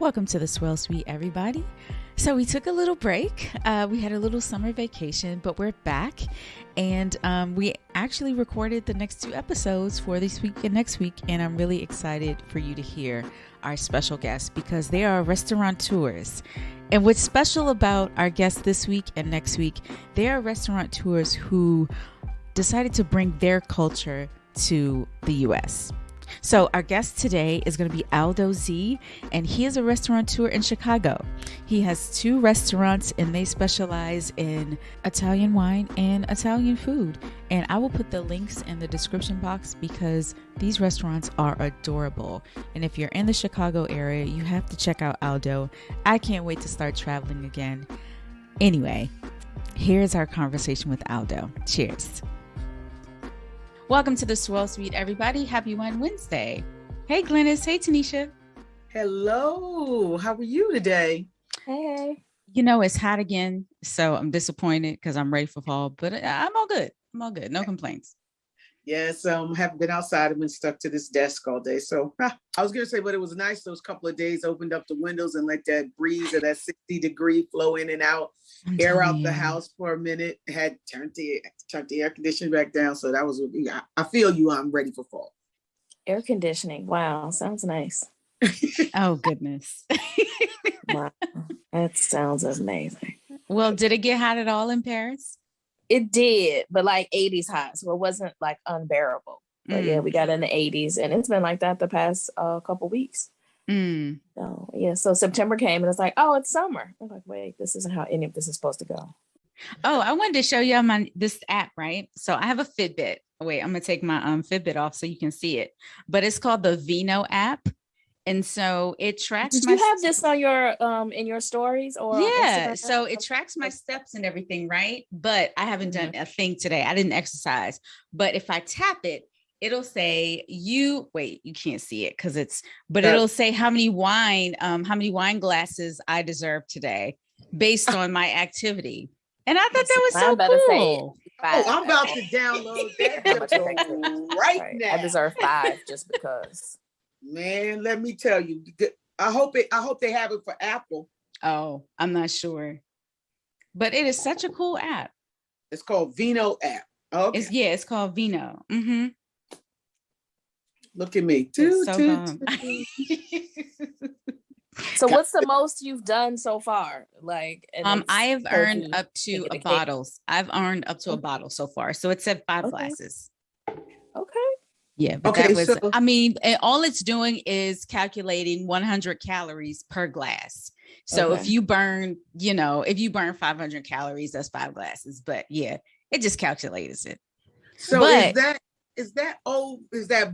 Welcome to the Swell Suite, everybody. So we took a little break. We had a little summer vacation, but we're back. And we actually recorded the next two episodes for this week and next week. And I'm really excited for you to hear our special guests because they are restaurateurs. And what's special about our guests this week and next week, they are restaurateurs who decided to bring their culture to the U.S. So our guest today is going to be Aldo Z, and he is a restaurateur in Chicago. He has two restaurants, and they specialize in Italian wine and Italian food. And I will put the links in the description box because these restaurants are adorable. And if you're in the Chicago area, you have to check out Aldo. I can't wait to start traveling again. Anyway, here's our conversation with Aldo. Cheers. Welcome to the Swell Suite, everybody. Happy Wine Wednesday. Hey, Glennis. Hey, Tanisha. Hello. How are you today? Hey. You know, it's hot again, so I'm disappointed because I'm ready for fall, but I'm all good. I'm all good. No complaints. Yes, haven't been outside. I've been stuck to this desk all day. So I was going to say, but it was nice those couple of days, opened up the windows and let that breeze of that 60-degree flow in and out, air out the house for a minute, had turned the air conditioning back down. So that was, I feel you, I'm ready for fall. Air conditioning. Wow. Sounds nice. Oh, goodness. Wow. That sounds amazing. Well, did it get hot at all in Paris? It did, but like 80s hot. So it wasn't like unbearable. But yeah, we got in the 80s and it's been like that the past couple weeks. So yeah, so September came and it's like, oh, it's summer. I'm like, wait, this isn't how any of this is supposed to go. Oh, I wanted to show you this app, right? So I have a Fitbit. Wait, I'm going to take my Fitbit off so you can see it. But it's called the Vino app. And so it tracks. Did you have this on your in your stories or? Yeah, so it tracks my steps and everything, right? But I haven't done a thing today. I didn't exercise. But if I tap it, it'll say you can't see it because it'll say how many wine glasses I deserve today based on my activity. And I thought that was so cool. I'm about to download that right now. I deserve 5 just because. Man, let me tell you, I hope they have it for Apple. Oh, I'm not sure, but it is such a cool app. It's called Vino app. Okay. It's called Vino. Mm-hmm. Look at me. So what's the most you've done so far? Like, I have earned up to a bottle. I've earned up to a bottle so far. So it said 5 glasses. Okay. Yeah. But that was, all it's doing is calculating 100 calories per glass. So if you burn 500 calories, that's 5 glasses. But yeah, it just calculates it. So is that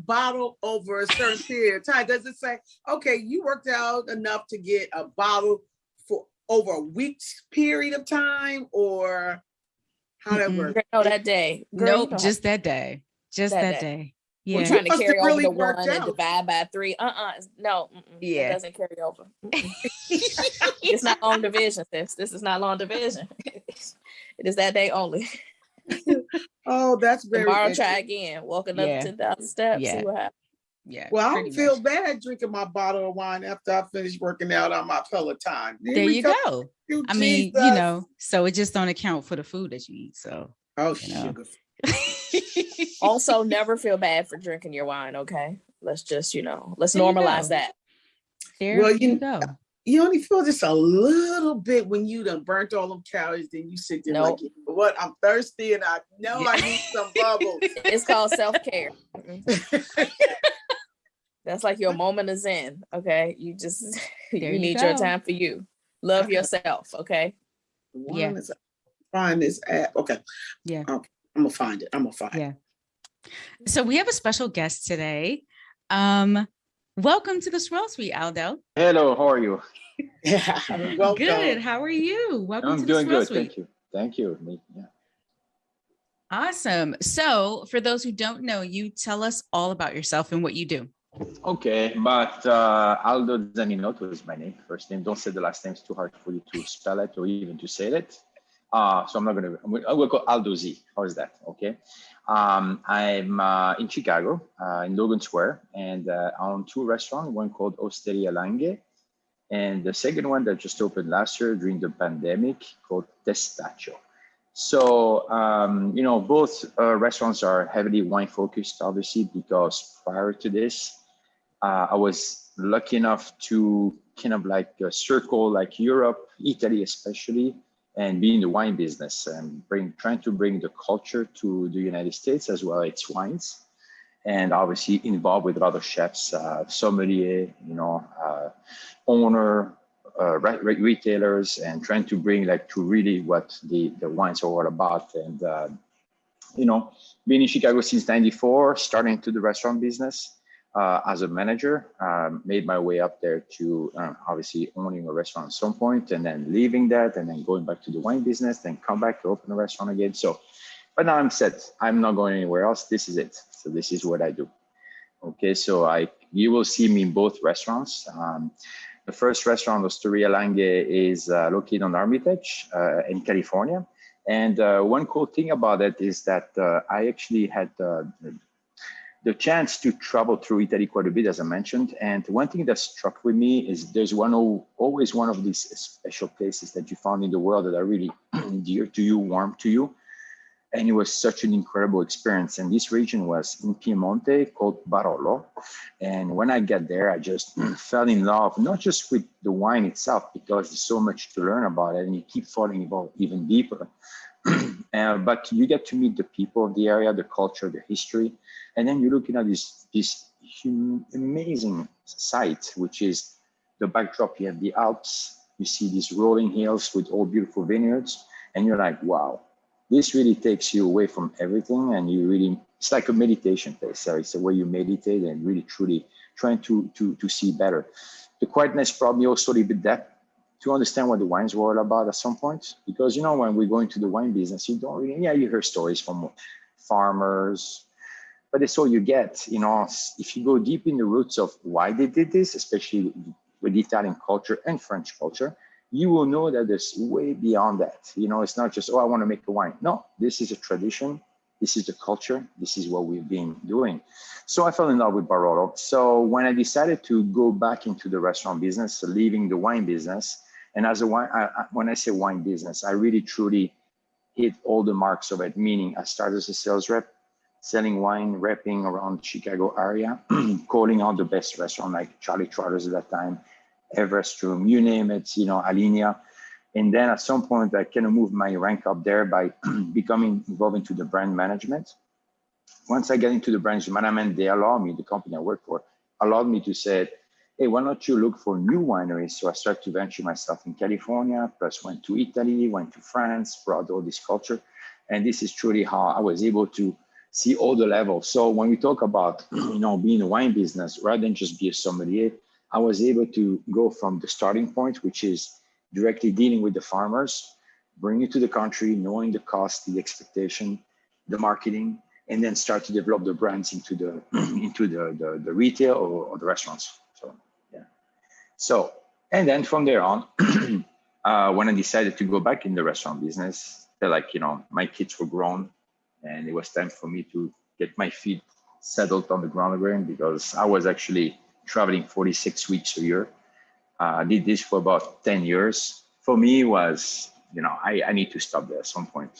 bottle over a certain period of time? Does it say, okay, you worked out enough to get a bottle for over a week's period of time, or how that works? No, that day. Nope, just that day. Just that day. Yeah. We're trying to carry over the 1 and divide by 3. No. Yeah. It doesn't carry over. It's not long division, sis. This is not long division. It is that day only. Oh, that's very Tomorrow, try again. Walking up 10,000 steps, see what happens. Yeah. Well, I don't feel bad drinking my bottle of wine after I finish working out on my Peloton. There you go. I mean, so it just don't account for the food that you eat. So sugar. Also, never feel bad for drinking your wine. Okay, let's just let's normalize that. There you go. You only feel just a little bit when you done burnt all them calories. Then you sit there like, you know what? I'm thirsty and I know I need some bubbles. It's called self-care. That's like your moment of zen. Okay, you need your time for you. Love yourself. Okay. Find this app. Okay. Yeah. Okay. I'm gonna find it. Yeah. So we have a special guest today. Welcome to the Swell Suite, Aldo. Hello, how are you? Welcome. Good. How are you? Welcome I'm to doing the Swell good. Suite. Thank you. Yeah. Awesome. So for those who don't know you, tell us all about yourself and what you do. Okay, but Aldo Zanino was my name. First name. Don't say the last name. It's too hard for you to spell it or even to say it. So I'm not going to, I will call Aldo Z. How is that? Okay. I'm in Chicago, in Logan Square, and I own 2 restaurants, one called Osteria Lange and the second one that just opened last year during the pandemic called Pistachio. So, both restaurants are heavily wine focused, obviously, because prior to this, I was lucky enough to kind of like circle like Europe, Italy especially, and be in the wine business and trying to bring the culture to the United States as well as its wines. And obviously involved with a lot of chefs, sommelier, owner, retailers, and trying to bring like to really what the wines are all about. And being in Chicago since '94, starting into the restaurant business as a manager, made my way up there to obviously owning a restaurant at some point, and then leaving that, and then going back to the wine business, then come back to open a restaurant again. So, but now I'm set. I'm not going anywhere else. This is it. So this is what I do. Okay, so you will see me in both restaurants. The first restaurant, Osteria Lange, is located on Armitage in California. And one cool thing about it is that I actually had the chance to travel through Italy quite a bit, as I mentioned. And one thing that struck with me is there's always one of these special places that you found in the world that are really dear to you, warm to you. And it was such an incredible experience. And this region was in Piemonte called Barolo. And when I got there, I just fell in love, not just with the wine itself, because there's so much to learn about it and you keep falling involved even deeper. But you get to meet the people of the area, the culture, the history. And then you're looking at this amazing site, which is the backdrop. You have the Alps, you see these rolling hills with all beautiful vineyards. And you're like, wow. This really takes you away from everything, and it's like a meditation place. It's a way you meditate and really truly trying to see better. The quietness brought me also a little bit depth to understand what the wines were all about at some point. Because, when we go into the wine business, you don't really, you hear stories from farmers, but it's all you get. If you go deep in the roots of why they did this, especially with Italian culture and French culture, you will know that there's way beyond that. It's not just, I want to make a wine. No, this is a tradition. This is the culture. This is what we've been doing. So I fell in love with Barolo. So when I decided to go back into the restaurant business, leaving the wine business, and as a wine, when I say wine business, I really truly hit all the marks of it, meaning I started as a sales rep, selling wine, repping around the Chicago area, calling out the best restaurant like Charlie Trotter's at that time, Everest Room, you name it, Alinea. And then at some point, I kind of moved my rank up there by becoming involved into the brand management. Once I get into the brand management, they allowed me, the company I work for, allowed me to say, hey, why don't you look for new wineries? So I started to venture myself in California, plus went to Italy, went to France, brought all this culture. And this is truly how I was able to see all the levels. So when we talk about, being a wine business, rather than just be a sommelier, I was able to go from the starting point, which is directly dealing with the farmers, bring it to the country, knowing the cost, the expectation, the marketing, and then start to develop the brands into the retail or the restaurants. So, yeah. So, and then from there on, when I decided to go back in the restaurant business, I felt like, my kids were grown and it was time for me to get my feet settled on the ground again, because I was actually traveling 46 weeks a year. I did this for about 10 years. For me, was, I need to stop there at some point.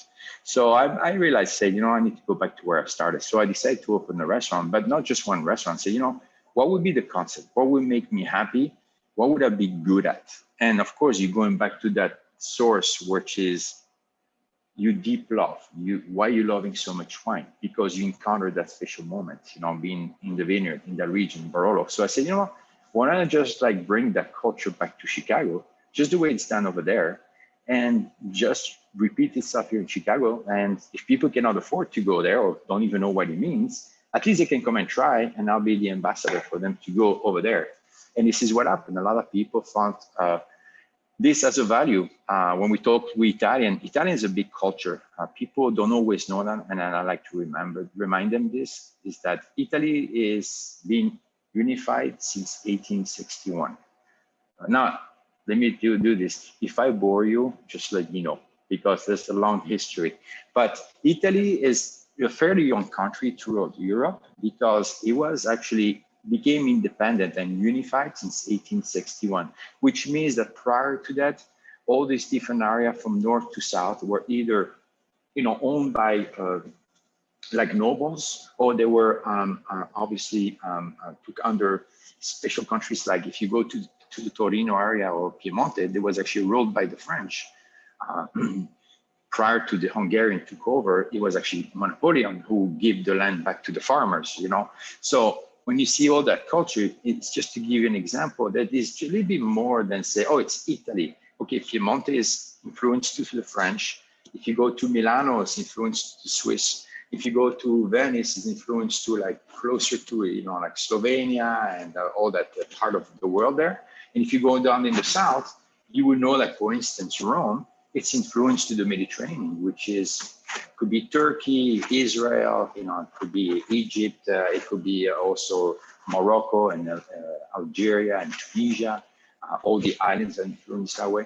So I realized, I need to go back to where I started. So I decided to open a restaurant, but not just one restaurant. Say, what would be the concept? What would make me happy? What would I be good at? And of course, you're going back to that source, which is you deep love. Why are you loving so much wine? Because you encountered that special moment, being in the vineyard, in the region, Barolo. So I said, why don't I just bring that culture back to Chicago, just the way it's done over there, and just repeat itself here in Chicago. And if people cannot afford to go there or don't even know what it means, at least they can come and try, and I'll be the ambassador for them to go over there. And this is what happened. A lot of people found this as a value. When we talk with Italian is a big culture. People don't always know that, and I like to remind them this, is that Italy is being unified since 1861. Now, let me do this. If I bore you, just let me know, because there's a long history. But Italy is a fairly young country throughout Europe, because it was actually became independent and unified since 1861, which means that prior to that, all these different areas from north to south were either, owned by like nobles, or they were obviously took under special countries. Like if you go to the Torino area or Piemonte, it was actually ruled by the French. Prior to the Hungarian took over, it was actually Napoleon who gave the land back to the farmers, So when you see all that culture, it's just to give you an example that is a little bit more than say, oh, it's Italy. Okay, Piemonte is influenced to the French. If you go to Milano, it's influenced to Swiss. If you go to Venice, it's influenced to like closer to, like Slovenia and all that part of the world there. And if you go down in the south, you will know, like for instance, Rome, it's influenced to the Mediterranean, which could be Turkey, Israel, it could be Egypt, it could be also Morocco and Algeria and Tunisia. All the islands are influenced that way.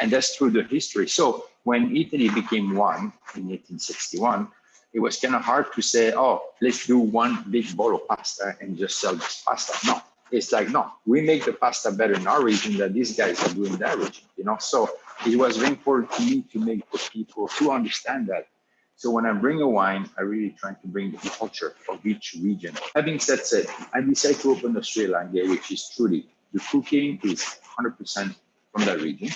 And that's through the history. So when Italy became one in 1861, it was kind of hard to say, oh, let's do one big bowl of pasta and just sell this pasta. No, it's like, no, we make the pasta better in our region than these guys are doing in that region, So it was very important to me to make the people to understand that. So when I bring a wine, I really try to bring the culture of each region. Having said, I decided to open a Sri Lanka, which is truly, the cooking is 100% from that region.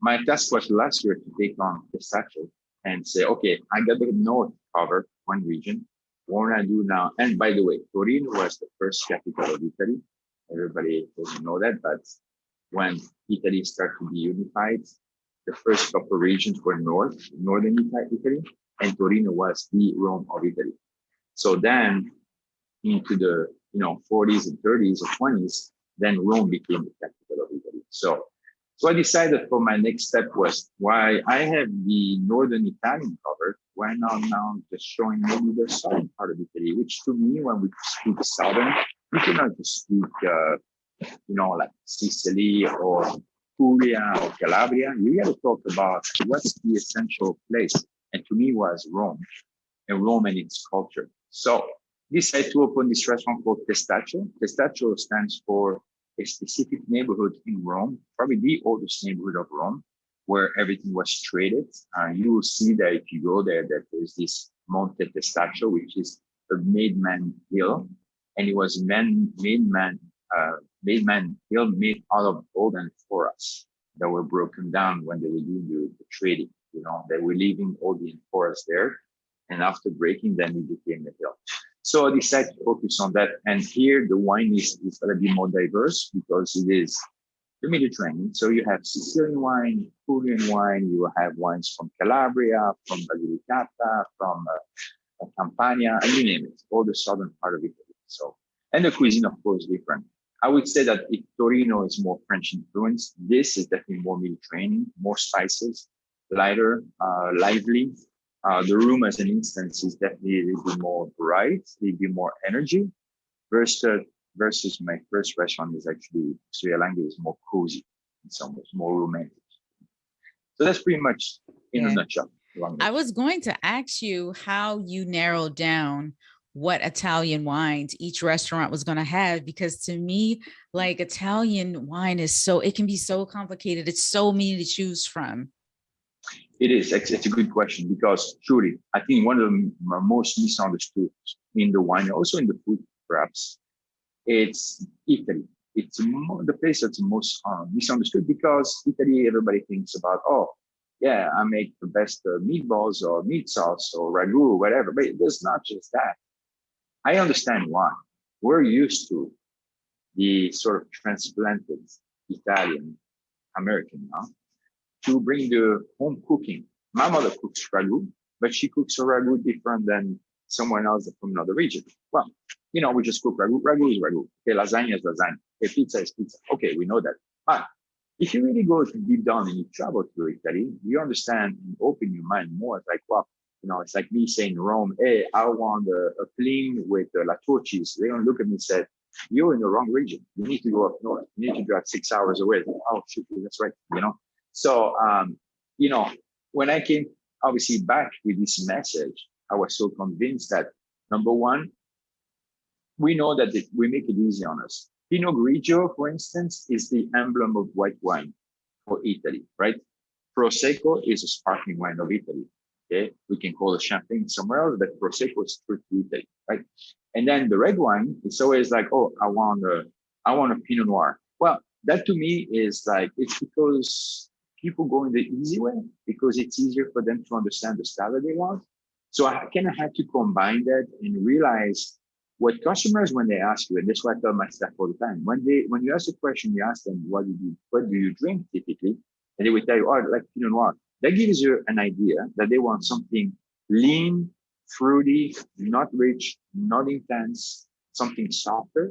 My task was last year to take on Pistachio and say, okay, I got the north covered, one region. What I do now, and by the way, Torino was the first capital of Italy. Everybody doesn't know that, but when Italy started to be unified, the first couple of regions were northern Italy, and Torino was the Rome of Italy. So then into the 40s and 30s or 20s, then Rome became the capital of Italy. So I decided for my next step was, why I have the northern Italian covered, why not now just showing maybe the southern part of Italy, which to me, when we speak southern, we cannot just speak, like Sicily or Puglia or Calabria. You got to talk about what's the essential place. And to me was Rome, and Rome and its culture. So decided to open this restaurant called Pistachio. Pistachio stands for a specific neighborhood in Rome, probably the oldest neighborhood of Rome, where everything was traded. You will see that if you go there, that there's this Monte Pistachio, which is a made man hill, and it was made man hill made out of golden forests that were broken down when they were doing the trading. They were leaving all the forests there, and after breaking, then it became a hill. So I decided to focus on that. And here the wine is going to be more diverse because it is the Mediterranean. So you have Sicilian wine, Pulian wine, you will have wines from Calabria, from Basilicata, from Campania, and you name it, all the southern part of Italy. So, and the cuisine, of course, is different. I would say that if Torino is more French influenced, this is definitely more Mediterranean, more spices, lighter, lively. The room, as an instance, is definitely a little bit more bright, a little bit more energy, versus my first restaurant is actually Sri Lanka is more cozy, it's almost more romantic. So that's pretty much in a nutshell. I was going to ask you how you narrowed down what Italian wines each restaurant was going to have, because to me, like, Italian wine it can be so complicated. It's so many to choose from. It is. It's a good question, because truly, I think one of the most misunderstood in the wine, also in the food, perhaps, it's Italy. It's the place that's most misunderstood, because Italy, everybody thinks about, oh, yeah, I make the best meatballs or meat sauce or ragu or whatever. But it's not just that. I understand why. We're used to the sort of transplanted Italian American now to bring the home cooking. My mother cooks ragu, but she cooks a ragu different than someone else from another region. Well, we just cook ragu. Ragu is ragu. Okay, lasagna is lasagna. Okay, pizza is pizza. Okay, we know that. But if you really go deep down and you travel to Italy, you understand and open your mind more. It's like, well, it's like me saying in Rome, hey, I want a plane with La Torchis. They're going to look at me and say, you're in the wrong region. You need to go up north. You need to drive 6 hours away. Oh, shoot, that's right. So, when I came obviously back with this message, I was so convinced that, number one, we know that we make it easy on us. Pinot Grigio, for instance, is the emblem of white wine for Italy, right? Prosecco is a sparkling wine of Italy. Okay, we can call it champagne somewhere else, but Prosecco is true to Italy, right? And then the red wine, it's always like, oh, I want a Pinot Noir. Well, that to me is like, it's because people go in the easy way because it's easier for them to understand the style that they want. So I kind of had to combine that and realize what customers, when they ask you, and that's what I tell my staff all the time, when you ask a question, you ask them, what do you drink typically? And they will tell you, oh, I like Pinot Noir. That gives you an idea that they want something lean, fruity, not rich, not intense, something softer,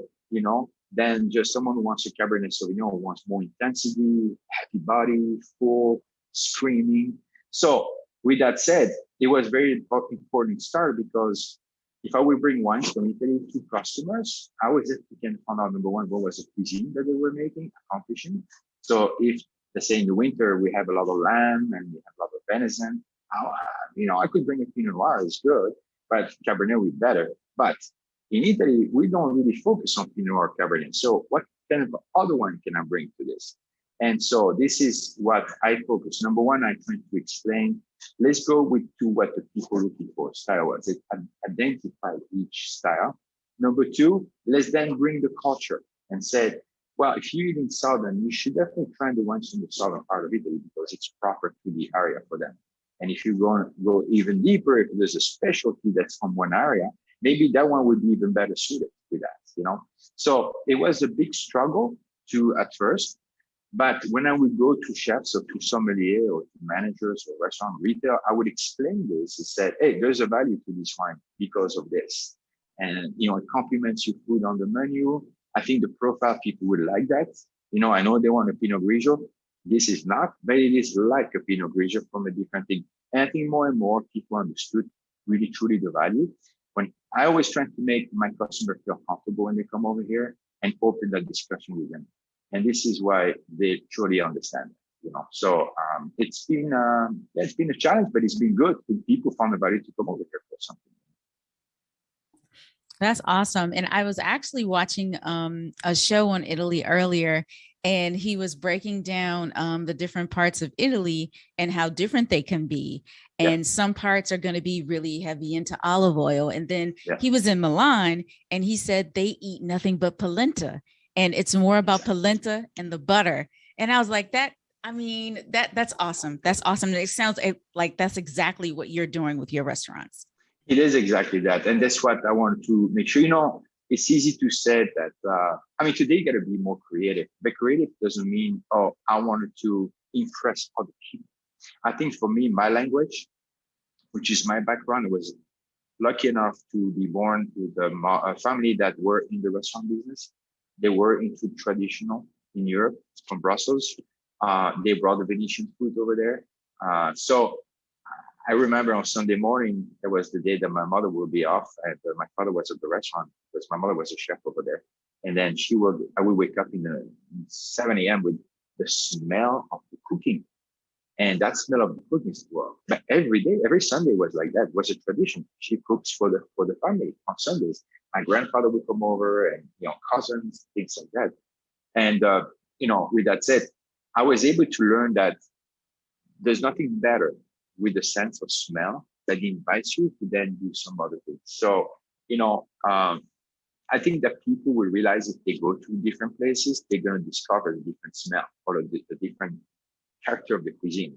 than just someone who wants a Cabernet Sauvignon, who wants more intensity, happy body, full, screaming. So with that said, it was very important start because if I would bring wines from Italy to customers, I was just can find out, number one, what was the cuisine that they were making, accomplishing. So if, let's say in the winter, we have a lot of lamb and we have a lot of venison, I could bring a Pinot Noir, it's good, but Cabernet would be better. But in Italy, we don't really focus on Pinot Noir Cabernet. So what kind of other wine can I bring to this? And so this is what I focus. Number one, I try to explain, let's go to what the people are looking for style-wise. Identify each style. Number two, let's then bring the culture and say, well, if you live in Southern, you should definitely try the wines from the southern part of Italy because it's proper to the area for them. And if you go even deeper, if there's a specialty that's from one area, maybe that one would be even better suited with that, So it was a big struggle at first. But when I would go to chefs or to sommelier or to managers or restaurant retail, I would explain this and said, hey, there's a value to this wine because of this. And, it complements your food on the menu. I think the profile people would like that. I know they want a Pinot Grigio. This is not, but it is like a Pinot Grigio from a different thing. And I think more and more people understood really truly the value. When I always try to make my customer feel comfortable when they come over here and open that discussion with them. And this is why they truly understand it, So it's been a challenge, but it's been good. People found the value to come over here for something. That's awesome. And I was actually watching a show on Italy earlier, and he was breaking down the different parts of Italy and how different they can be. And some parts are going to be really heavy into olive oil. And then he was in Milan and he said they eat nothing but polenta. And it's more about polenta and the butter. And I was like, that's awesome. That's awesome. It sounds like that's exactly what you're doing with your restaurants. It is exactly that. And that's what I wanted to make sure, it's easy to say that, today you got to be more creative, but creative doesn't mean, I wanted to impress other people. I think for me, my language, which is my background, I was lucky enough to be born with a family that were in the restaurant business. They were into traditional in Europe from Brussels. They brought the Venetian food over there. So I remember on Sunday morning, that was the day that my mother would be off. And my father was at the restaurant because my mother was a chef over there. And then I would wake up in 7 a.m. with the smell of the cooking. And that smell of the cooking, but every day, every Sunday was like that. It was a tradition. She cooks for the family on Sundays. My grandfather would come over and, cousins, things like that. And, with that said, I was able to learn that there's nothing better with the sense of smell that invites you to then do some other things. So, I think that people will realize if they go to different places, they're going to discover the different smell or the different character of the cuisine.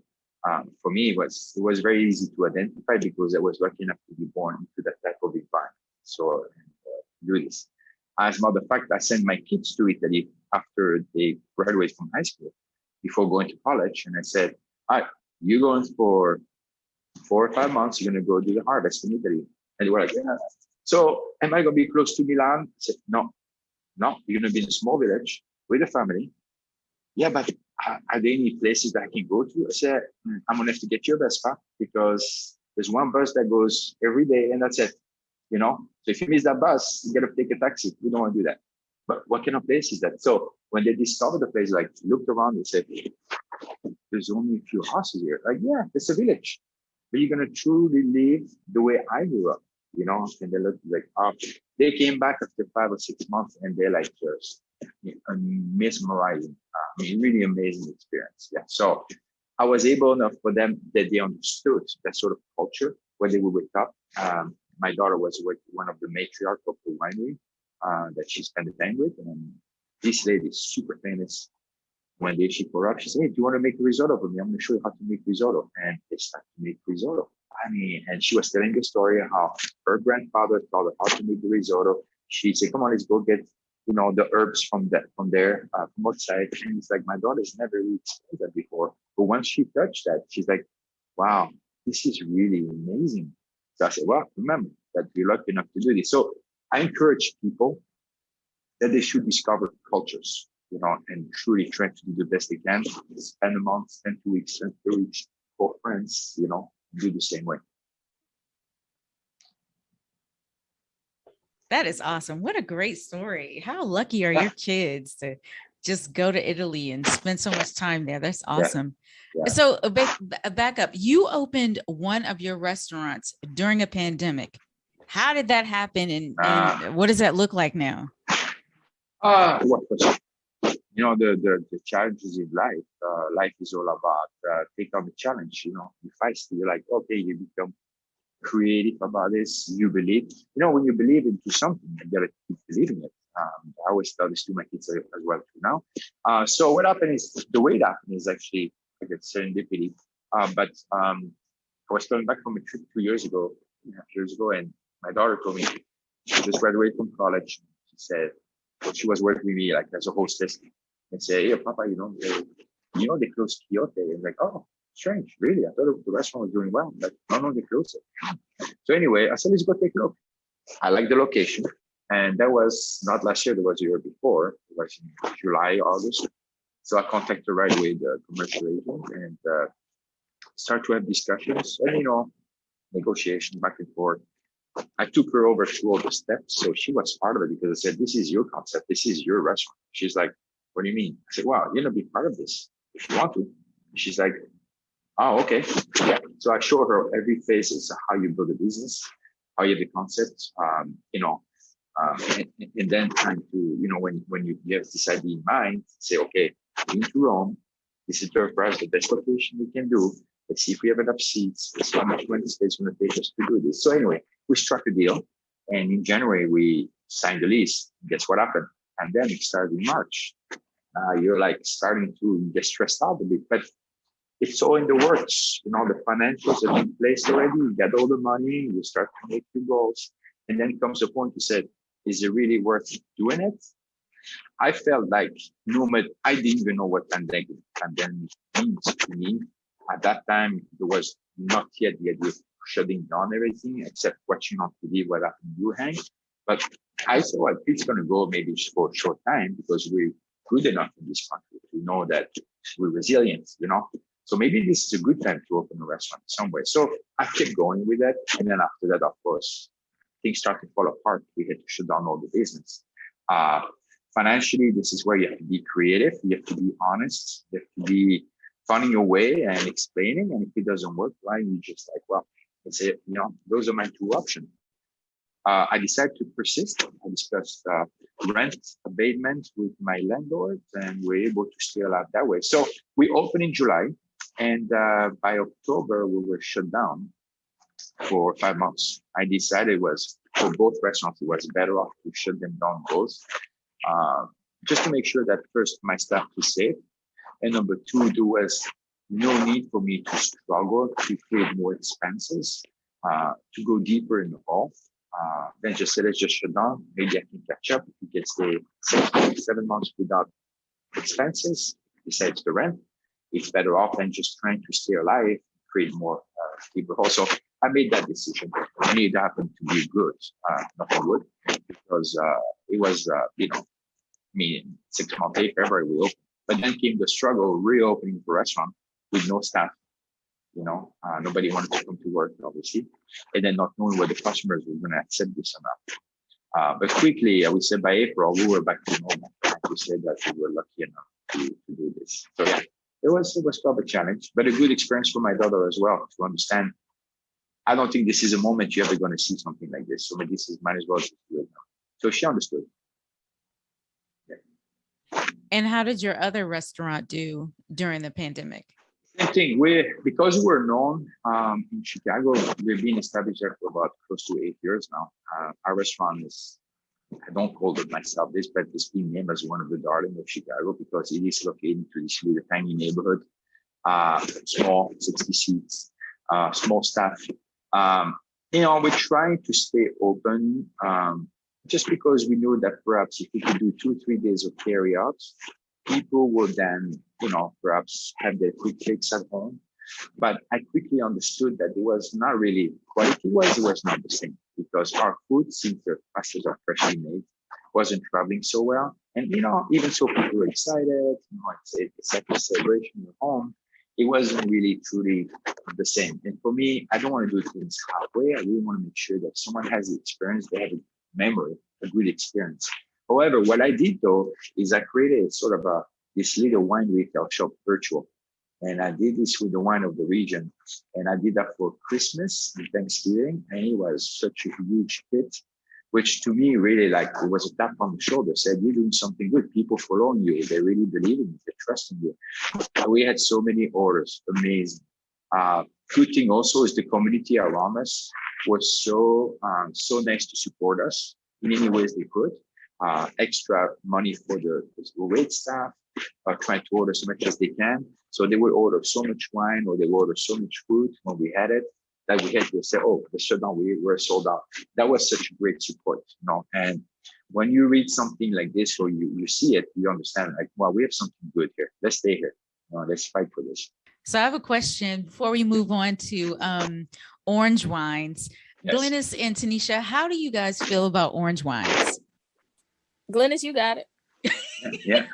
For me, it was very easy to identify because I was lucky enough to be born into that type of environment. So do this. As a matter of fact, I sent my kids to Italy after they graduated from high school before going to college. And I said, all right, you're going for 4 or 5 months, you're going to go do the harvest in Italy. And they were like, yeah. So am I going to be close to Milan? I said, no, you're going to be in a small village with a family. Yeah, but are there any places that I can go to? I said, I'm going to have to get you a Vespa because there's one bus that goes every day and that's it. So if you miss that bus, you got to take a taxi. We don't want to do that. But what kind of place is that? So when they discovered the place, like looked around and said, there's only a few houses here. Like, yeah, it's a village. But you're going to truly live the way I grew up, and they looked like, they came back after 5 or 6 months and they're like just mesmerizing. Really amazing experience. Yeah. So I was able enough for them that they understood that sort of culture when they would wake up. My daughter was with one of the matriarchs of the winery that she spent the time with. And this lady is super famous. One day she called up, she said, hey, do you want to make a risotto for me? I'm going to show you how to make risotto. And they started to make risotto. And she was telling the story of how her grandfather taught her how to make the risotto. She said, come on, let's go get, the herbs from outside. And it's like, my daughter's never really experienced that before. But once she touched that, she's like, wow, this is really amazing. So I said, well, remember that you're lucky enough to do this. So I encourage people that they should discover cultures, and truly try to do the best they can. Spend a month, spend 2 weeks, spend 3 weeks, for friends, do the same way. That is awesome. What a great story. How lucky are your kids to just go to Italy and spend so much time there? That's awesome. Yeah. So back up. You opened one of your restaurants during a pandemic. How did that happen? And what does that look like now? The challenges in life. Life is all about take on the challenge. You feisty. You're like, okay, you become creative about this. You believe. When you believe into something, you gotta keep believing it. I always tell this to my kids as well too now. So what happened is the way it happened is actually like a serendipity. But I was coming back from a trip 2 years ago, and my daughter told me she just graduated from college. She said, well, she was working with me like as a hostess, and say, hey, Papa, they closed Quixote. And like, oh, strange, really? I thought the restaurant was doing well. Like, no, they closed it. So anyway, I said, let's go take a look. I like the location. And that was not last year, that was the year before. It was in July, August. So I contacted right away the commercial agent and start to have discussions and, negotiation back and forth. I took her over through all the steps. So she was part of it because I said, this is your concept. This is your restaurant. She's like, what do you mean? I said, wow, you're going to be part of this if you want to. She's like, oh, okay. Yeah. So I show her every phase is how you build a business, how you have the concept, and then trying to, when you have this idea in mind, say, okay, into Rome, this is the best location we can do. Let's see if we have enough seats. Let's see how much money it's going to take us to do this. So anyway, we struck a deal. And in January, we signed the lease. Guess what happened? Pandemic started in March. You're like starting to get stressed out a bit, but it's all in the works. The financials are in place already. You get all the money. You start to make your goals. And then comes a point you said, is it really worth doing it? I felt like I didn't even know what pandemic means to me. At that time, there was not yet the idea of shutting down everything, except watching on TV what happened in Wuhan. But I said, well, it's going to go maybe for a short time because we're good enough in this country. We know that we're resilient, So maybe this is a good time to open a restaurant somewhere. So I kept going with that. And then after that, of course, things started to fall apart. We had to shut down all the business. Financially, this is where you have to be creative. You have to be honest. You have to be finding your way and explaining. And if it doesn't work, right, you just like, well, let's say, those are my two options. I decided to persist. I discussed rent abatement with my landlord, and we're able to stay alive that way. So we opened in July, and by October, we were shut down for 5 months. I decided for both restaurants, it was better off to shut them down both, just to make sure that first my staff was safe, and number two, there was no need for me to struggle to create more expenses, to go deeper in the hole. Then just say, let's just shut down. Maybe I can catch up if we can stay 6 months, 7 months without expenses, besides the rent. It's better off than just trying to stay alive, create more people. Also, I made that decision. I need it happened to be good, nothing good, because it was, 6 months later, February we opened. But then came the struggle reopening the restaurant with no staff. Nobody wanted to come to work, obviously, and then not knowing whether the customers were going to accept this or not. But quickly, I would say by April, we were back to normal. We said that we were lucky enough to do this. So yeah, it was quite a challenge, but a good experience for my daughter as well to understand. I don't think this is a moment you're ever going to see something like this. So maybe might as well just do it now. So she understood. Yeah. And how did your other restaurant do during the pandemic? Same thing. Because we're known in Chicago, we've been established there for about close to 8 years now. Our restaurant is, I don't call it myself this, but it's been named as one of the darlings of Chicago because it is located to this little tiny neighborhood, small, 60 seats, small staff. We're trying to stay open just because we knew that perhaps if we could do 2-3 days of carry out, people would then, perhaps have their quick fix at home. But I quickly understood that it was not really quality-wise, it was not the same because our food, since the pastas are freshly made, wasn't traveling so well. And, even so people were excited, it's like a celebration at home. It wasn't really truly the same. And for me, I don't want to do things halfway. I really want to make sure that someone has the experience, they have a memory, a good experience. However, what I did though, is I created sort of this little wine retail shop virtual. And I did this with the wine of the region. And I did that for Christmas and Thanksgiving. And it was such a huge hit, which to me really it was a tap on the shoulder, said, you're doing something good. People following you. They really believe in you. They're trusting you. We had so many orders. Amazing. Good thing also is the community around us was so nice to support us in any ways they could. Extra money for the wait staff, trying to order so much as they can. So they would order so much wine or they would order so much food when we had it that we had to say, oh, the shutdown, we're sold out. That was such great support, And when you read something like this or you see it, you understand wow, we have something good here. Let's stay here. Let's fight for this. So I have a question before we move on to orange wines. Yes. Glennis and Tanisha, how do you guys feel about orange wines? Glennis, you got it. Yeah.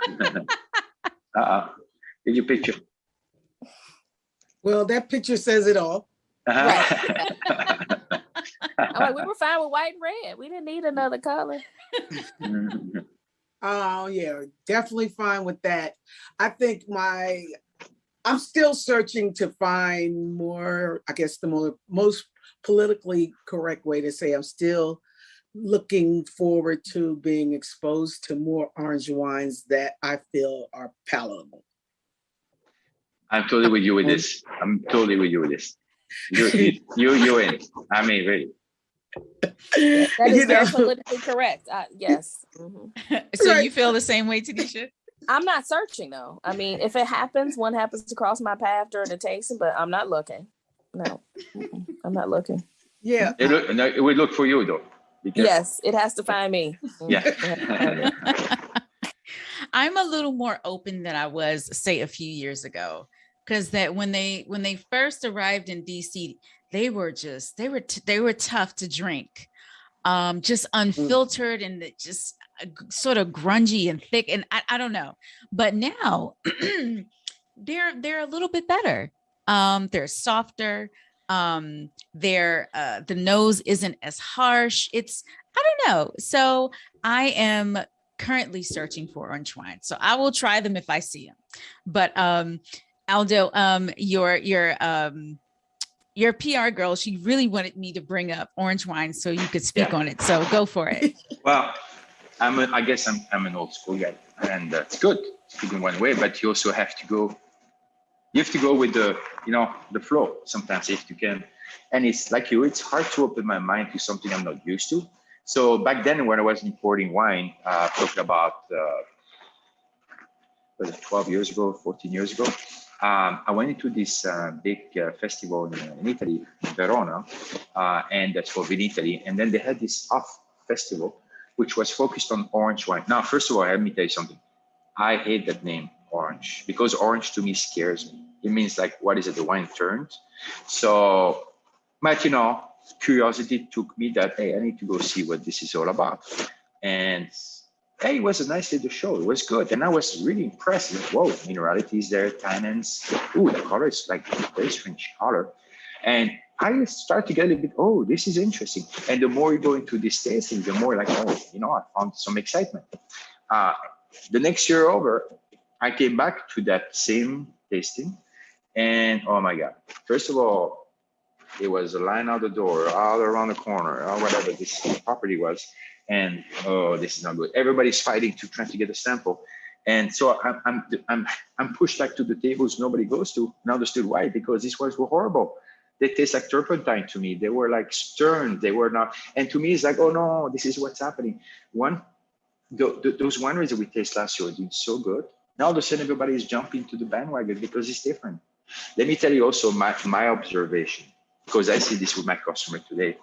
Did you picture? Well, that picture says it all. Right. We were fine with white and red. We didn't need another color. Oh yeah, definitely fine with that. I think I'm still searching to find more, I guess the most politically correct way to say I'm still looking forward to being exposed to more orange wines that I feel are palatable. I'm totally with you with this. You're in. I mean, really. That is very politically correct. Yes. Mm-hmm. So you feel the same way, Tanisha? I'm not searching though. I mean, if it happens, one happens to cross my path during the tasting, but I'm not looking. No, I'm not looking. Yeah. It would look for you though. Yes, it has to find me. Yeah. I'm a little more open than I was, say, a few years ago, because that when they first arrived in DC, they were tough to drink, just unfiltered and just sort of grungy and thick, and I don't know, but now they're a little bit better. They're softer. The nose isn't as harsh. I don't know. So I am currently searching for orange wine. So I will try them if I see them. But Aldo, your PR girl, she really wanted me to bring up orange wine so you could speak on it. So go for it. Well, I guess I'm an old school guy, and it's good to speak in one way, but you also have to go. You have to go with the flow sometimes if you can. And it's like it's hard to open my mind to something I'm not used to. So back then when I was importing wine, talking about 12 years ago, 14 years ago, I went into this big festival in Italy, in Verona, and that's for Vinitaly. And then they had this off festival, which was focused on orange wine. Now, first of all, let me tell you something. I hate that name, orange, because orange to me scares me. It means what is it? The wine turned. So, but curiosity took me that, hey, I need to go see what this is all about. And hey, it was a nice little show. It was good. And I was really impressed. Whoa, minerality is there, tannins. Ooh, the color is a very strange color. And I start to get a bit, this is interesting. And the more you go into this tasting, the more I found some excitement. The next year over, I came back to that same tasting. And oh my God, first of all, It was a line out the door, all around the corner, or whatever this property was. And oh, this is not good. Everybody's fighting to try to get a sample. And so I'm pushed back to the tables nobody goes to, and I understood why, because these wines were horrible. They taste like turpentine to me. They were like stern. They were not. And to me, it's like, oh no, this is what's happening. Those wineries that we tasted last year did so good. Now all of a sudden everybody is jumping to the bandwagon because it's different. Let me tell you also my observation, because I see this with my customer today.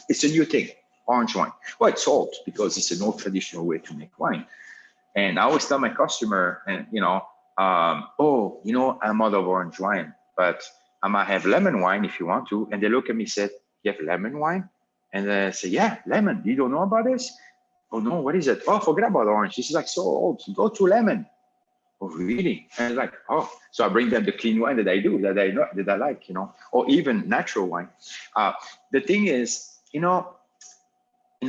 It's a new thing, orange wine. Well, it's old because it's an old traditional way to make wine. And I always tell my customer, and I'm out of orange wine, but I might have lemon wine if you want to. And they look at me and said, you have lemon wine? And I say, yeah, lemon. You don't know about this? Oh no, what is it? Oh, forget about orange. This is like so old. Go to lemon. Oh, really? And like, oh, so I bring them the clean wine that I like, or even natural wine. The thing is, in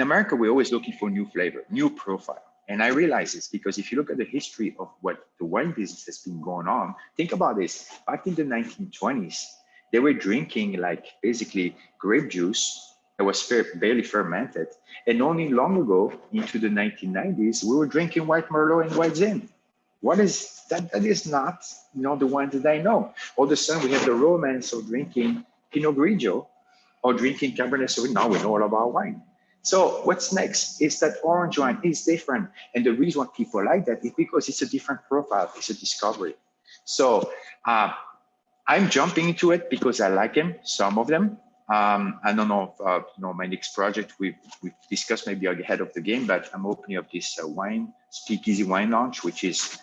America, we're always looking for new flavor, new profile. And I realize this because if you look at the history of what the wine business has been going on, think about this. Back in the 1920s, they were drinking like basically grape juice that was barely fermented. And only long ago, into the 1990s, we were drinking white Merlot and white Zin. What is that? That is not, the wine that I know. All of a sudden, we have the romance of drinking Pinot Grigio or drinking Cabernet Sauvignon. Now we know all about wine. So what's next is that orange wine is different. And the reason why people like that is because it's a different profile. It's a discovery. So I'm jumping into it because I like them, some of them. I don't know if, my next project, we've discussed maybe ahead of the game, but I'm opening up this speakeasy wine launch, which is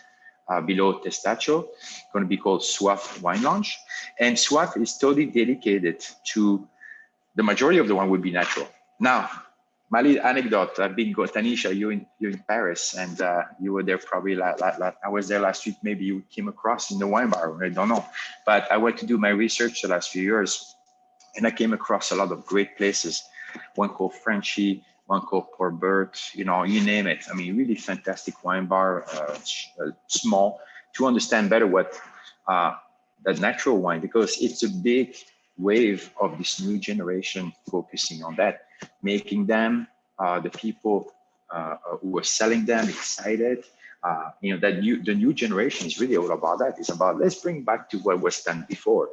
below Pistachio, going to be called Soif Wine Launch. And Soif is totally dedicated to the majority of the wine would be natural. Now, my little anecdote, I've been Tanisha, you're in Paris, and you were there probably, I was there last week, maybe you came across in the wine bar, I don't know. But I went to do my research the last few years, and I came across a lot of great places, one called Frenchy, one called Porbert, you name it. I mean, really fantastic wine bar, small, to understand better what that natural wine, because it's a big wave of this new generation focusing on that, making them, the people who are selling them excited. The new generation is really all about that. It's about, let's bring back to what was done before.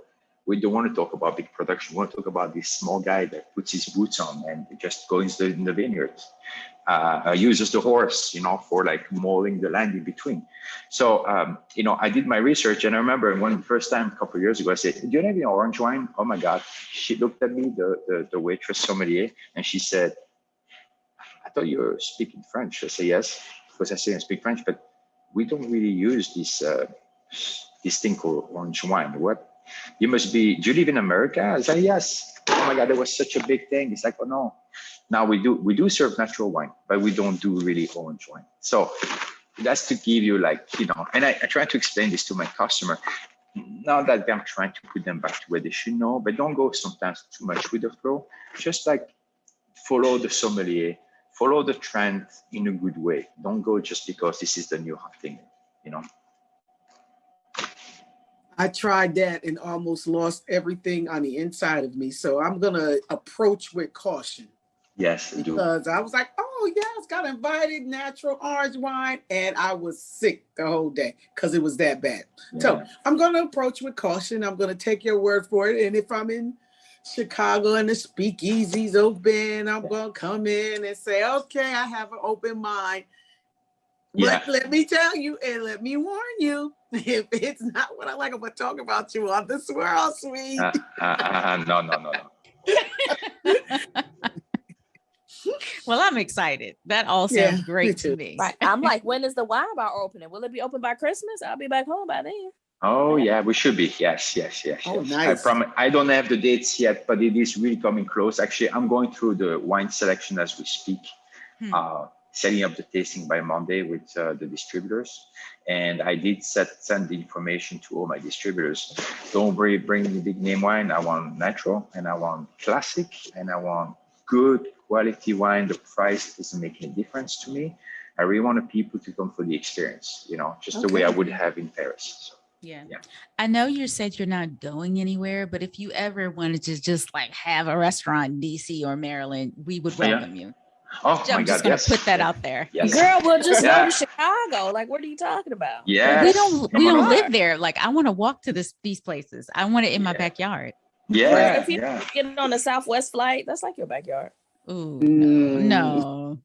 We don't want to talk about big production. We want to talk about this small guy that puts his boots on and just goes in the vineyard, uses the horse, for like mowing the land in between. So, I did my research, and I remember the first time a couple of years ago, I said, do you have any orange wine? Oh my God. She looked at me, the waitress sommelier, and she said, I thought you were speaking French. I said, yes, because I say I speak French, but we don't really use this thing called orange wine. What? You must be, do you live in America? I said, yes. Oh my God, that was such a big thing. It's like, oh no. Now we do serve natural wine, but we don't do really orange wine. So that's to give you and I try to explain this to my customer. Not that I'm trying to put them back to where they should know, but don't go sometimes too much with the flow. Just follow the sommelier, follow the trend in a good way. Don't go just because this is the new hot thing, I tried that and almost lost everything on the inside of me. So I'm going to approach with caution. Yes, I do. Because I was like, oh, yes, got invited, natural orange wine. And I was sick the whole day because it was that bad. Yeah. So I'm going to approach with caution. I'm going to take your word for it. And if I'm in Chicago and the speakeasy's open, I'm going to come in and say, okay, I have an open mind. Yeah. But let me tell you and let me warn you, if it's not what I like, I'm going to talk about you on the swirl suite. No. Well, I'm excited. That all sounds great to me. Right. I'm like, when is the wine bar opening? Will it be open by Christmas? I'll be back home by then. Oh, yeah, we should be. Yes. Oh, nice. I don't have the dates yet, but it is really coming close. Actually, I'm going through the wine selection as we speak. Setting up the tasting by Monday with the distributors. And I did send the information to all my distributors. Don't worry, bring me big name wine. I want natural, and I want classic, and I want good quality wine. The price doesn't make any difference to me. I really want the people to come for the experience, just the way I would have in Paris. So. Yeah. Yeah. I know you said you're not going anywhere, but if you ever wanted to just like have a restaurant in DC or Maryland, we would Yeah. welcome you. Oh my I'm just God, going to yes. put that Yeah. out there. Yes. Girl, we'll just go Yeah. to Chicago. Like, what are you talking about? Yes. We Come don't on. live there. Like I want to walk to these places. I want it in my Yeah. backyard. Girl, Yeah. if you Yeah. get on a Southwest flight, that's like your backyard. Ooh, Mm. no.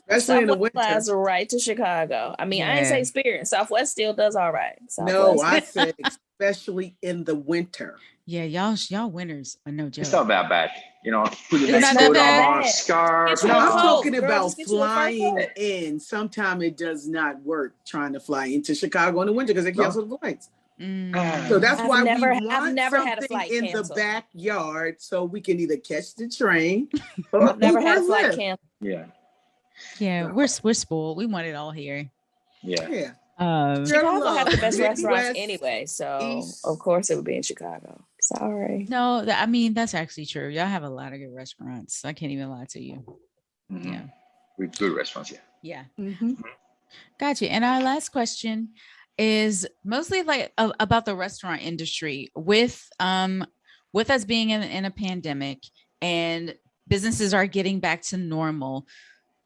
Especially in the Southwest winter. flies right to Chicago. I mean, I ain't Yeah. say Spirit. Southwest still does all right. No, Southwest. I said especially in the winter. Yeah, y'all winners are no joke. It's not that bad. You know, put the It's next not coat that on, bad. scarf. Get you No, a I'm coat. talking Girl, about just get you a fur flying coat. in. Sometimes it does not work trying to fly into Chicago in the winter because they No. cancel the flights. Mm. So that's why we I've want never had a something flight in canceled. the backyard so we can either catch the train or I've never had a Uber flight Lyft. canceled. Yeah. Yeah, we're spoiled. We want it all here. Yeah. Yeah. Chicago has the best Midwest, restaurants anyway, so East. of course it would be in Chicago. Sorry. No, I mean that's actually true. Y'all have a lot of good restaurants. I can't even lie to you. Mm-hmm. Yeah. With good restaurants, yeah. Yeah. Mm-hmm. Gotcha. And our last question is mostly like about the restaurant industry with us being in a pandemic and businesses are getting back to normal.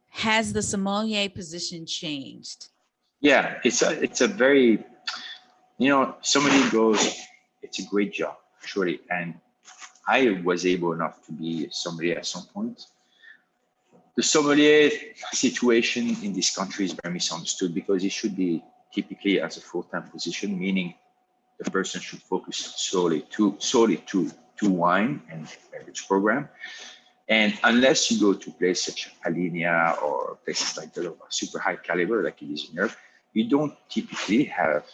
Has the sommelier position changed? Yeah, it's a very, you know, somebody goes, it's a great job, surely. And I was able enough to be somebody at some point. The sommelier situation in this country is very misunderstood because it should be typically as a full-time position, meaning the person should focus solely to wine and beverage program. And unless you go to places such as Alinea or places like that of super high caliber, like it is in Europe, you don't typically have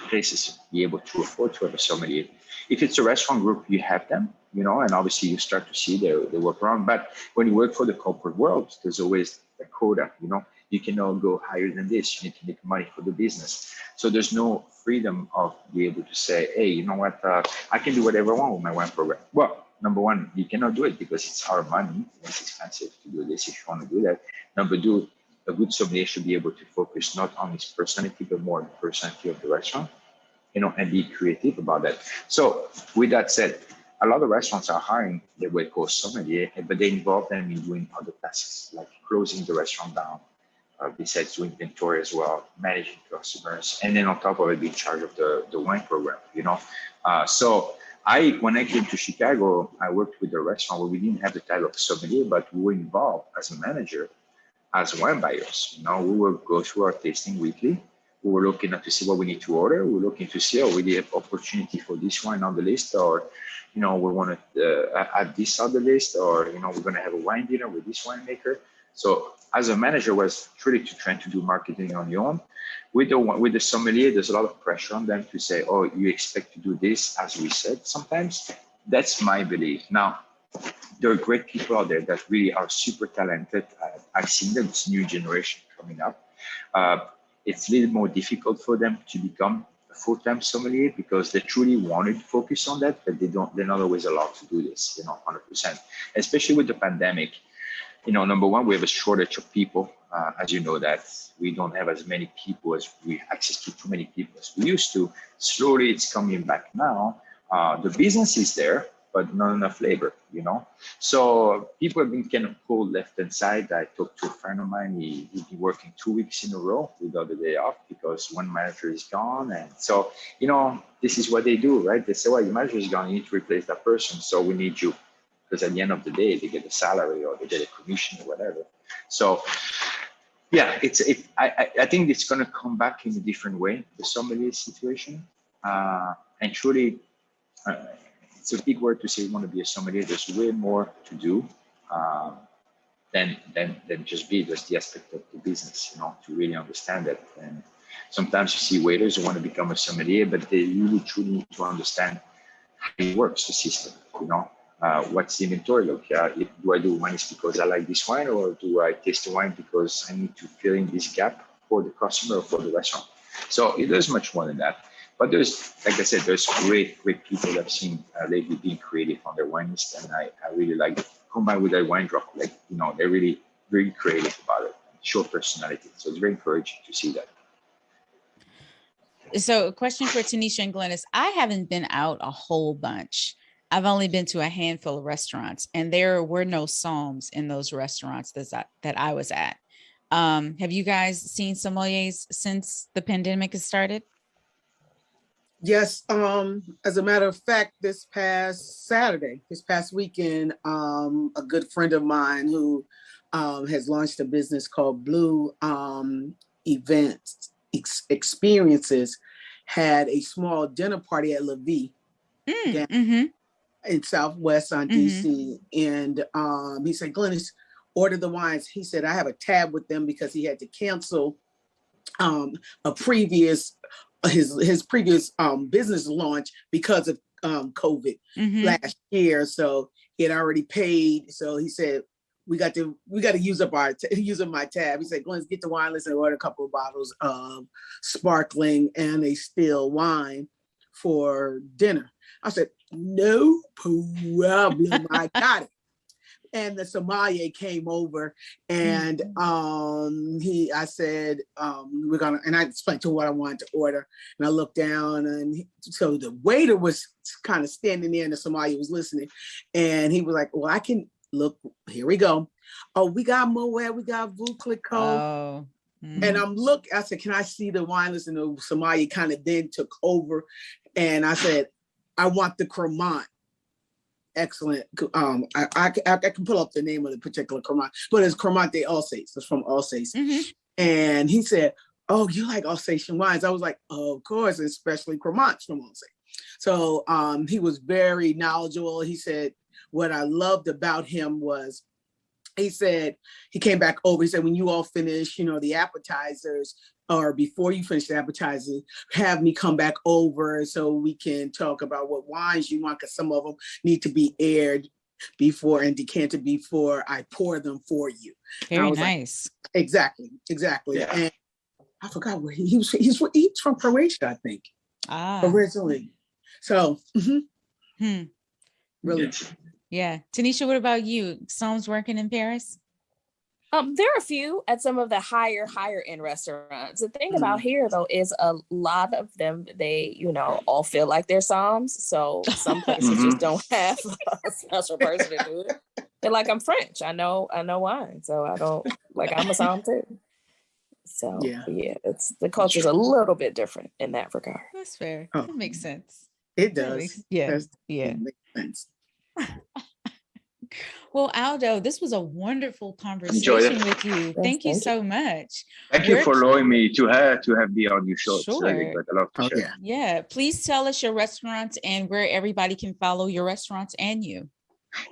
places to be able to afford to have a sommelier. If it's a restaurant group, you have them, you know, and obviously you start to see they work around. But when you work for the corporate world, there's always a quota, you know, you cannot go higher than this. You need to make money for the business. So there's no freedom of being able to say, hey, you know what, I can do whatever I want with my wine program. Well, number one, you cannot do it because it's our money. It's expensive to do this if you want to do that. Number two, a good sommelier should be able to focus not on his personality, but more on the personality of the restaurant, you know, and be creative about that. So with that said, a lot of restaurants are hiring their way called sommelier, but they involve them in doing other tasks like closing the restaurant down, besides doing inventory as well, managing customers, and then on top of it, be in charge of the wine program, you know. So when I came to Chicago, I worked with a restaurant where we didn't have the title of sommelier, but we were involved as a manager, as wine buyers. You know, we will go through our tasting weekly. We were looking to see what we need to order. We're looking to see, we need opportunity for this wine on the list, or, you know, we want to add this on the list, or, you know, we're going to have a wine dinner with this winemaker. So as a manager, was truly trying to do marketing on your own. With the sommelier, there's a lot of pressure on them to say, oh, you expect to do this, as we said sometimes. That's my belief. Now, there are great people out there that really are super talented. I've seen them, this new generation coming up. It's a little more difficult for them to become a full-time sommelier because they truly wanted to focus on that, but they're not always allowed to do this, you know, 100%. Especially with the pandemic, you know, number one, we have a shortage of people. As you know, that we don't have as many people as we access to too many people as we used to. Slowly, it's coming back now. The business is there, but not enough labor, you know. So people have been kind of pulled left and side. I talked to a friend of mine. He'd been working 2 weeks in a row without a day off because one manager is gone. And so, you know, this is what they do, right? They say, well, your manager is gone. You need to replace that person. So we need you. Because at the end of the day, they get a salary or they get a commission or whatever. So, yeah, I think it's going to come back in a different way, the sommelier situation. And truly, it's a big word to say you want to be a sommelier. There's way more to do than just be just the aspect of the business, you know, to really understand it. And sometimes you see waiters who want to become a sommelier, but they really truly need to understand how it works, the system, you know. What's the inventory look? Do I do wine because I like this wine, or do I taste the wine because I need to fill in this gap for the customer or for the restaurant? So there's much more than that. But there's, like I said, there's great people that I've seen lately being creative on their wine list, and I really like it. Combined with their wine drop, like, you know, they're really very creative about it, show personality. So it's very encouraging to see that. So a question for Tanisha and Glennis. I haven't been out a whole bunch. I've only been to a handful of restaurants, and there were no somms in those restaurants that I was at. Have you guys seen sommeliers since the pandemic has started? Yes. As a matter of fact, this past weekend, a good friend of mine who has launched a business called Blue Events Experiences had a small dinner party at La Vie in Southwest on DC. And he said, Glennis, order the wines. He said, I have a tab with them because he had to cancel his previous business launch because of COVID last year. So he had already paid. So he said, we got to use up my tab. He said, Glenn, get the wine list and order a couple of bottles of sparkling and a still wine for dinner. I said, no problem. I got it. And the sommelier came over, and I said, we're gonna, and I explained to him what I wanted to order. And I looked down, and so the waiter was kind of standing there, and the sommelier was listening. And he was like, well, I can look, here we go. Oh, we got Moet, we got Veuve Clicquot. Oh. And I said, can I see the wine list? And the sommelier kind of then took over. And I said, I want the Cremant. Excellent. I can pull up the name of the particular Cremant, but it's Cremant de Alsace. It's from Alsace. And he said, oh, you like Alsatian wines? I was like, oh, of course, especially Cremant's from Alsace. So he was very knowledgeable. He said, what I loved about him was, he said, he came back over. He said, when you all finish, the appetizers, or before you finish the appetizers, have me come back over so we can talk about what wines you want, because some of them need to be aired before and decanted before I pour them for you. Very nice. Like, exactly. Yeah. And I forgot where he's from Croatia, I think. Originally. So really. Yeah. Tanisha, what about you? Som's working in Paris? There are a few at some of the higher end restaurants. The thing about here, though, is a lot of them, they, all feel like they're somms. So some places just don't have a special person to do it. They're like, I'm French. I know wine. So I don't, I'm a somm too. So yeah, it's the culture's a little bit different in that regard. That's fair. That makes sense. It does. Yeah. It makes sense. Well, Aldo, this was a wonderful conversation with you. Thank you so much. Thank you for allowing me to be on your show. Sure. I love to share. Yeah. Please tell us your restaurants and where everybody can follow your restaurants and you.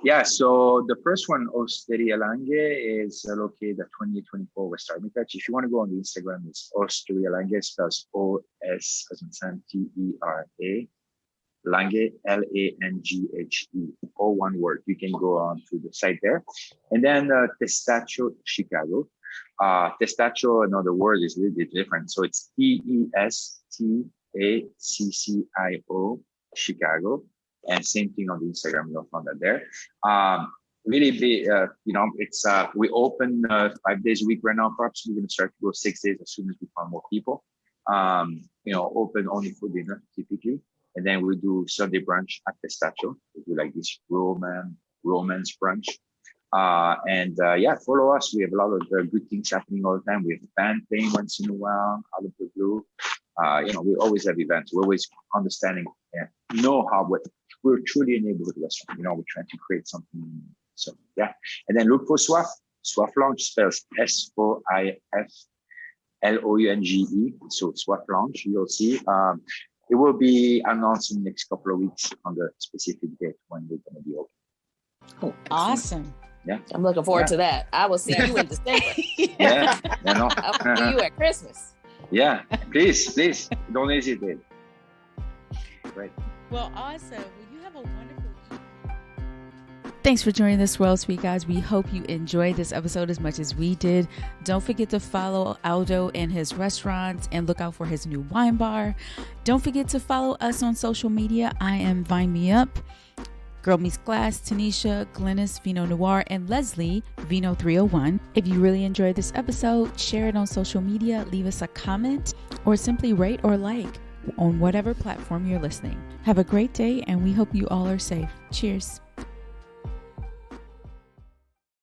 Yeah. So the first one, Osteria Lange, is located at 2824 West Armitage. If you want to go on the Instagram, it's Osteria Lange, spells O-S as in Sam, T-E-R-A. Lange, L-A-N-G-H-E, all one word. You can go on to the site there. And then Pistachio Chicago. Pistachio, another word, is a little bit different. So it's P-E-S-T-A-C-C-I-O, Chicago. And same thing on the Instagram, you'll find that there. Really big, it's, we open 5 days a week right now. Perhaps we're going to start to go 6 days as soon as we find more people. Open only for dinner, typically. And then we do Sunday brunch at Pistachio. We do like this romance brunch. Follow us. We have a lot of good things happening all the time. We have a band playing once in a while, out of the blue. We always have events. We're always understanding and know how we're truly a neighborhood restaurant. We're trying to create something. So, yeah. And then look for Soif. Soif Lounge spells S-O-I-F-L-O-U-N-G-E. So Soif Lounge, you'll see. It will be announced in the next couple of weeks on the specific date when we're going to be open. Oh, awesome. Yeah. I'm looking forward to that. I will see you in December. Yeah. I'll see you at Christmas. Yeah. Please. Don't hesitate. Great. Well, awesome. Well, you have a wonderful week. Thanks for joining us, Swirl Suite, guys. We hope you enjoyed this episode as much as we did. Don't forget to follow Aldo and his restaurants and look out for his new wine bar. Don't forget to follow us on social media. I am Vine Me Up, Girl Meets Glass, Tanisha, Glennis, Vino Noir, and Leslie, Vino 301. If you really enjoyed this episode, share it on social media, leave us a comment, or simply rate or like. on whatever platform you're listening. Have a great day, and we hope you all are safe. Cheers.